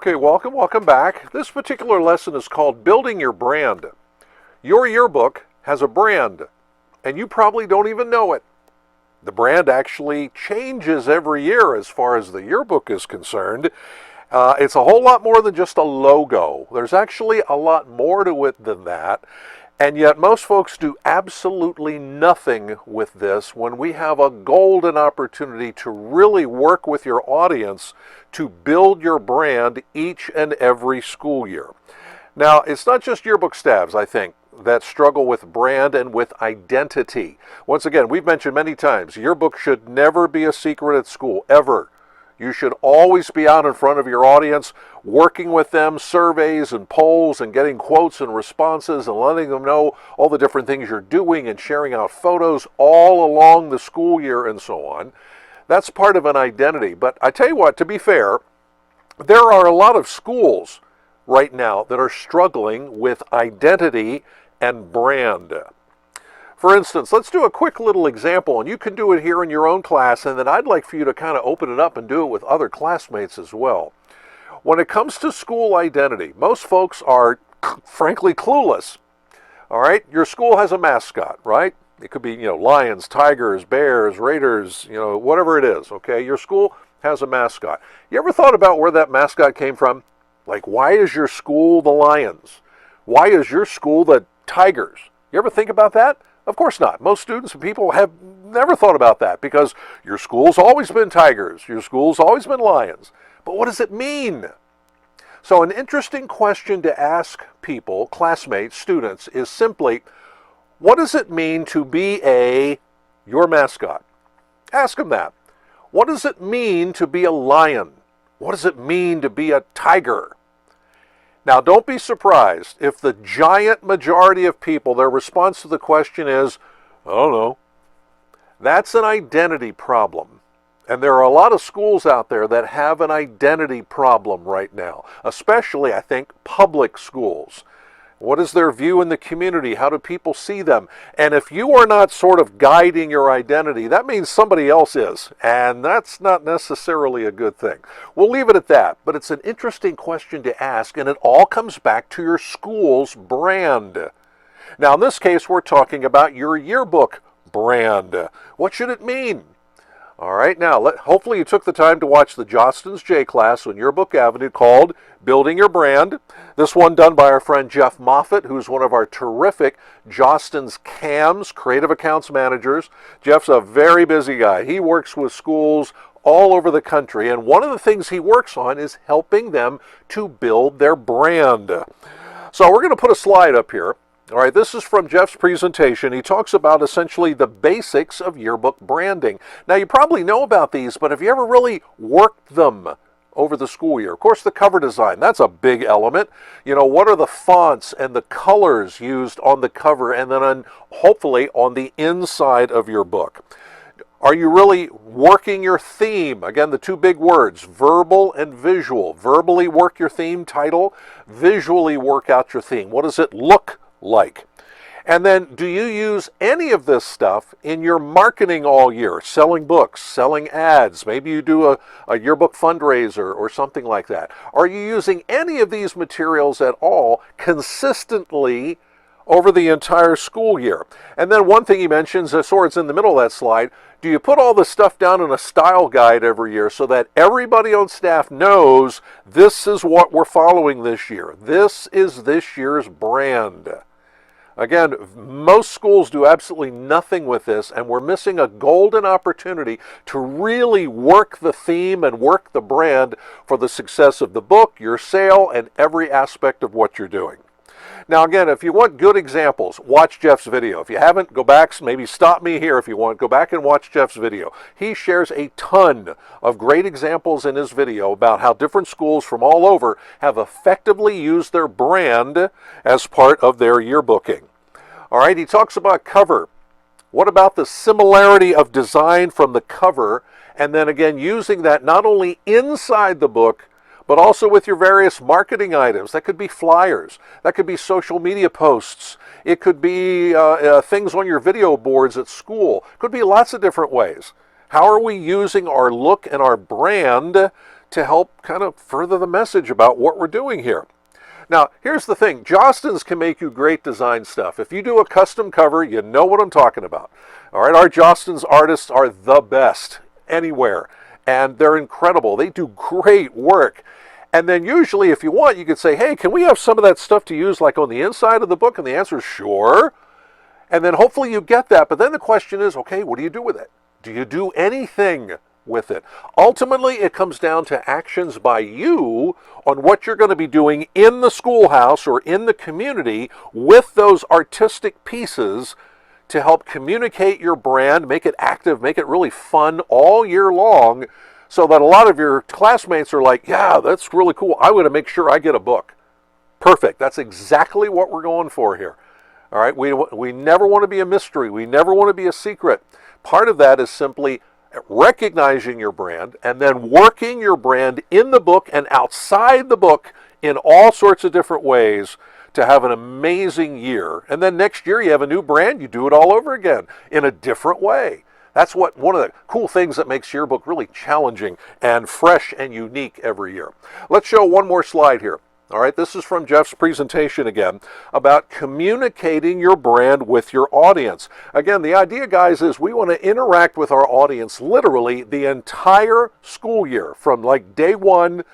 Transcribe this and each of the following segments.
Okay, welcome back. This particular lesson is called Building Your Brand. Your yearbook has a brand, and you probably don't even know it. The brand actually changes every year as far as the yearbook is concerned. It's a whole lot more than just a logo. There's actually a lot more to it than that. And yet most folks do absolutely nothing with this when we have a golden opportunity to really work with your audience to build your brand each and every school year. Now, it's not just yearbook staffs, I think, that struggle with brand and with identity. Once again, we've mentioned many times, yearbook should never be a secret at school, ever. You should always be out in front of your audience, working with them, surveys and polls and getting quotes and responses and letting them know all the different things you're doing and sharing out photos all along the school year and so on. That's part of an identity. But I tell you what, to be fair, there are a lot of schools right now that are struggling with identity and brand. For instance, let's do a quick little example, and you can do it here in your own class, and then I'd like for you to kind of open it up and do it with other classmates as well. When it comes to school identity, most folks are frankly clueless. All right, your school has a mascot, right? It could be, lions, tigers, bears, raiders, whatever it is, okay? Your school has a mascot. You ever thought about where that mascot came from? Like, why is your school the lions? Why is your school the tigers? You ever think about that? Of course not. Most students and people have never thought about that because your school's always been tigers. Your school's always been lions. But what does it mean? So an interesting question to ask people, classmates, students, is simply, what does it mean to be your mascot? Ask them that. What does it mean to be a lion? What does it mean to be a tiger? Now, don't be surprised if the giant majority of people, their response to the question is, I don't know. That's an identity problem. And there are a lot of schools out there that have an identity problem right now, especially, I think, public schools. What is their view in the community? How do people see them? And if you are not sort of guiding your identity, that means somebody else is. And that's not necessarily a good thing. We'll leave it at that. But it's an interesting question to ask, and it all comes back to your school's brand. Now, in this case, we're talking about your yearbook brand. What should it mean? All right, now, hopefully you took the time to watch the Jostens J-class on Yearbook Avenue called Building Your Brand. This one done by our friend Jeff Moffitt, who's one of our terrific Jostens CAMs, Creative Accounts Managers. Jeff's a very busy guy. He works with schools all over the country, and one of the things he works on is helping them to build their brand. So we're going to put a slide up here. All right, this is from Jeff's presentation. He talks about essentially the basics of yearbook branding. Now, you probably know about these, but have you ever really worked them over the school year? Of course, the cover design, that's a big element. What are the fonts and the colors used on the cover and then hopefully on the inside of your book? Are you really working your theme? Again, the two big words, verbal and visual. Verbally work your theme title, visually work out your theme. What does it look like? And then, do you use any of this stuff in your marketing all year? Selling books, selling ads, maybe you do a yearbook fundraiser or something like that. Are you using any of these materials at all consistently over the entire school year? And then one thing he mentions, it's in the middle of that slide, do you put all this stuff down in a style guide every year so that everybody on staff knows this is what we're following this year? This is this year's brand. Again, most schools do absolutely nothing with this, and we're missing a golden opportunity to really work the theme and work the brand for the success of the book, your sale, and every aspect of what you're doing. Now, again, if you want good examples, watch Jeff's video. If you haven't, go back, maybe stop me here if you want. Go back and watch Jeff's video. He shares a ton of great examples in his video about how different schools from all over have effectively used their brand as part of their yearbooking. All right, he talks about cover. What about the similarity of design from the cover, and then again using that not only inside the book, but also with your various marketing items. That could be flyers. That could be social media posts. It could be things on your video boards at school. It could be lots of different ways. How are we using our look and our brand to help kind of further the message about what we're doing here. Now, here's the thing. Jostens can make you great design stuff. If you do a custom cover, you know what I'm talking about. All right, our Jostens artists are the best anywhere, and they're incredible. They do great work. And then usually, if you want, you could say, hey, can we have some of that stuff to use like on the inside of the book? And the answer is sure. And then hopefully you get that. But then the question is, okay, what do you do with it? Do you do anything with it? Ultimately, it comes down to actions by you on what you're going to be doing in the schoolhouse or in the community with those artistic pieces to help communicate your brand, make it active, make it really fun all year long, so that a lot of your classmates are like, yeah, that's really cool. I want to make sure I get a book. Perfect. That's exactly what we're going for here. All right, we never want to be a mystery. We never want to be a secret. Part of that is simply recognizing your brand and then working your brand in the book and outside the book in all sorts of different ways to have an amazing year. And then next year you have a new brand, you do it all over again in a different way. That's one of the cool things that makes yearbook really challenging and fresh and unique every year. Let's show one more slide here. All right, this is from Jeff's presentation again about communicating your brand with your audience. Again, the idea, guys, is we want to interact with our audience literally the entire school year, from like day one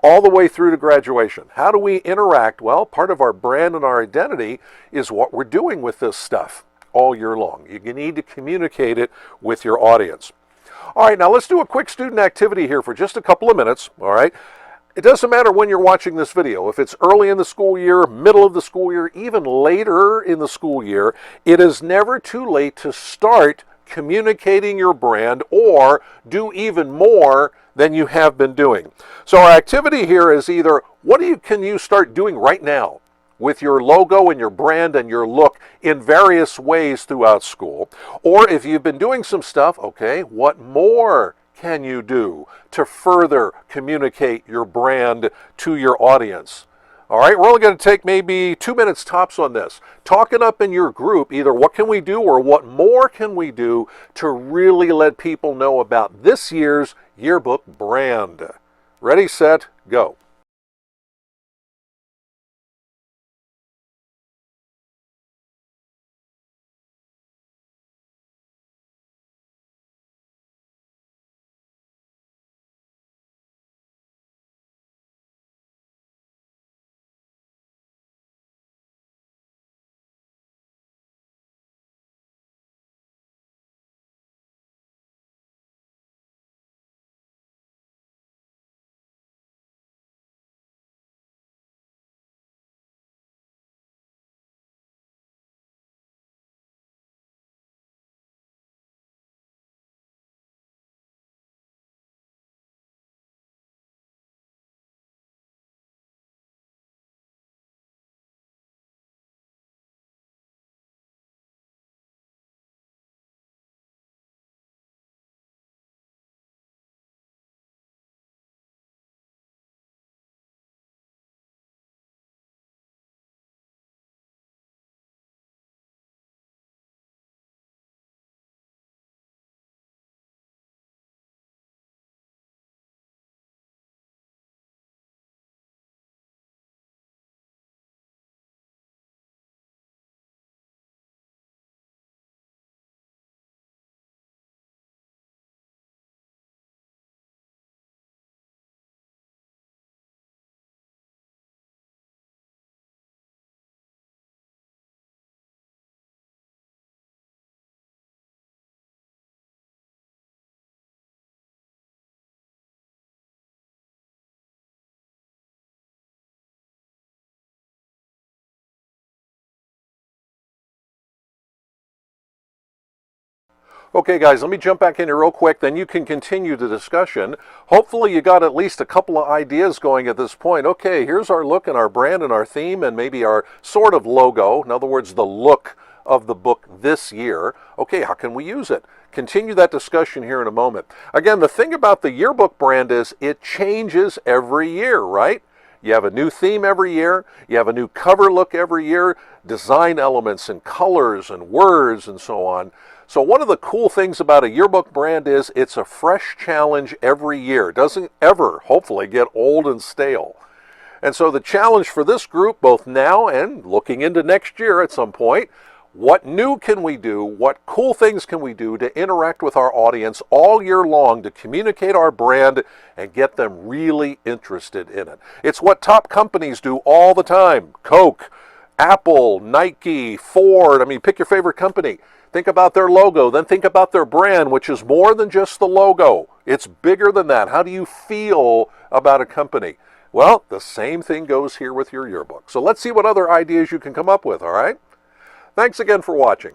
all the way through to graduation. How do we interact? Well, part of our brand and our identity is what we're doing with this stuff all year long. You need to communicate it with your audience. All right, now let's do a quick student activity here for just a couple of minutes, all right? It doesn't matter when you're watching this video. If it's early in the school year, middle of the school year, even later in the school year, it is never too late to start communicating your brand or do even more than you have been doing. So our activity here is either can you start doing right now with your logo and your brand and your look in various ways throughout school, or if you've been doing some stuff, okay, what more can you do to further communicate your brand to your audience? All right, we're only going to take maybe 2 minutes tops on this. Talk it up in your group, either what can we do or what more can we do to really let people know about this year's yearbook brand. Ready, set, go. Okay, guys, let me jump back in here real quick, then you can continue the discussion. Hopefully you got at least a couple of ideas going at this point. Okay, here's our look and our brand and our theme and maybe our sort of logo. In other words, the look of the book this year. Okay, how can we use it? Continue that discussion here in a moment. Again, the thing about the yearbook brand is it changes every year, right? You have a new theme every year. You have a new cover look every year, design elements and colors and words and so on. So one of the cool things about a yearbook brand is it's a fresh challenge every year. It doesn't ever, hopefully, get old and stale. And so the challenge for this group, both now and looking into next year at some point, what new can we do? What cool things can we do to interact with our audience all year long to communicate our brand and get them really interested in it? It's what top companies do all the time. Coke, Apple, Nike, Ford, pick your favorite company. Think about their logo, then think about their brand, which is more than just the logo. It's bigger than that. How do you feel about a company? Well, the same thing goes here with your yearbook. So let's see what other ideas you can come up with, all right? Thanks again for watching.